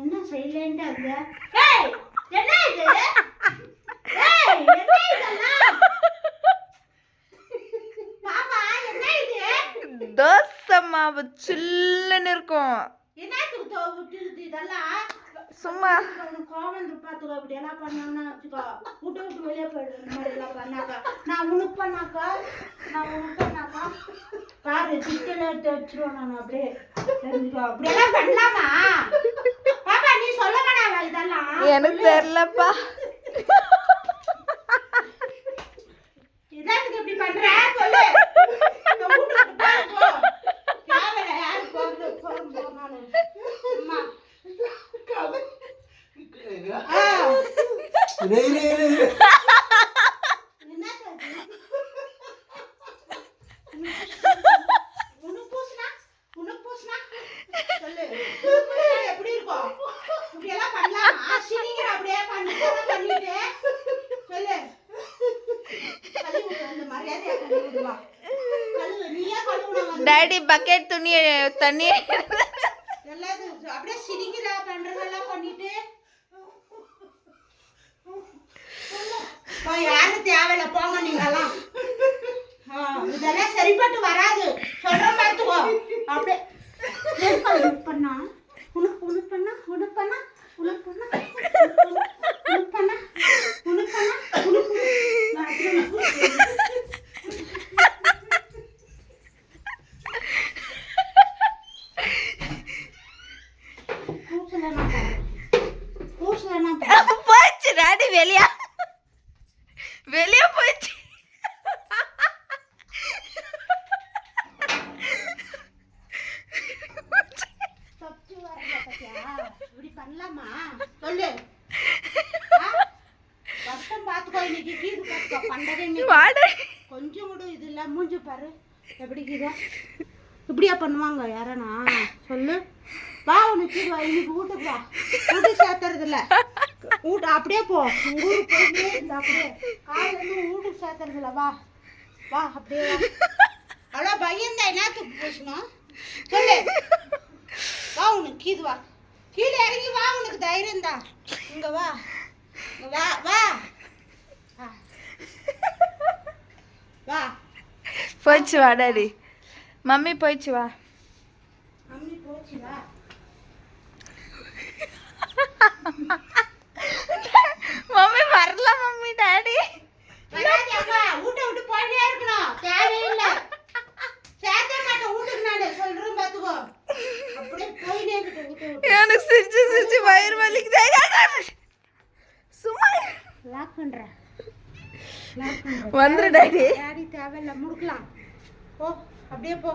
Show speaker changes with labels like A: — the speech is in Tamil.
A: என்ன சைலண்டா இருக்க? ஏய் என்ன இது? ஏய் என்ன இதெல்லாம்? பாப்பா என்ன இது?
B: தோசை மாவு சில்லுன்னு இருக்கும்.
A: என்னத்துக்கு விட்டுருது இதெல்லாம்?
B: சும்மா
A: கோவம் பாத்துக்கோ. அப்படி எல்லாம் பண்ணோம்னா வச்சுக்கோ, விட்டு விட்டு வெளியே போயிடு. இந்த மாதிரி எல்லாம் பண்ணாக்கா நான் உனக்கு பண்ணாக்கா பாரு சிக்கன் எடுத்து வச்சிருவோம். நான் அப்படியே தெரிஞ்சுக்கோ. அப்படியெல்லாம் பண்ணலாமா பாப்பா? நீ சொல்ல வேணாவா இதெல்லாம்?
B: எனக்கு தெரியலப்பா.
A: இதாக்கு இப்படி பண்ற சொல்லு. இந்த வீட்டுக்கு போ. தேவையில்ல யாரு போறது போறோம் நானு. அம்மா எப்படி இருக்கும்? இப்படி எல்லாம் பண்ணலாமா? சிரிக்கிற அப்படியே பண்ணிட்டு சொல்லு. கழுவு மரியாதையா கழுவுடுவா. கழுவு நீயே கழுவுனா
B: டாடி பக்கெட் தண்ணி
A: எல்லாரும் அப்படியே சிரிக்கிற பண்றதெல்லாம் பண்ணிட்டு யாரும் தேவையில்ல போங்க நீங்கெல்லாம். இதெல்லாம் சரிப்பட்டு வராது சொல்ற பார்த்துக்கோ. அப்படியே பண்ணா உனக்கு பண்ணா உனக்கு பண்ணா உனக்கு பண்ணா உனக்கு பண்ணா உனக்கு பண்ணா
B: போயிடுச்சு டாடி வெளியே போயிடுச்சு.
A: இப்படி பண்ணலாமா சொல்லு. கஷ்டம் பாத்துக்கோ. இன்னைக்கு கீது பாத்துக்கோ. பண்டதே கொஞ்சம் கூட இது இல்ல. மூஞ்சி பாரு எப்படி கீதா. இப்படியா பண்ணுவாங்க யாரனா சொல்லு. வா உனக்கு வா. இன்னைக்கு வீட்டுக்கு வா. வீட்டுக்கு சேர்த்துறது இல்ல. வீட்டு அப்படியே போ. உங்க ஊருக்கு போயிட்டு இந்த அப்படியே காலையில இருந்து வீட்டுக்கு சேர்த்துறது இல்ல. வா வா அப்படியே வா. அவ்வளோ பயந்தா என்னத்துக்கு பேசணும் சொல்லு. வா உனக்கு கீது வா. கீழே இறங்கி வா. உனக்கு தைரியம் தான். இங்க வா வா வா வா.
B: போயிடுச்சு வா டாடி. மம்மி போயிடுச்சு வா.
A: மம்மி போச்சு வா.
B: மம்மி வரல மம்மி டாடி
A: வராதேப்பா. வீட்டை விட்டு போயிட்டே இருக்கணும். தேவையில்லை. சேர்த்த மாட்டேன் வீட்டுக்கு. நான் சொல்றேன் பாத்துக்கோ. அப்படியே போயிட்டே இருக்கட்டும் வீட்டை விட்டு.
B: எனக்கு சிரிச்சு வயிறு வலிக்குது. சும்மா
A: லாக் பண்றேன்.
B: வந்துரு டாடி.
A: டாடி தேவையில்லை. முடுக்கலாம். போ அப்படியே போ.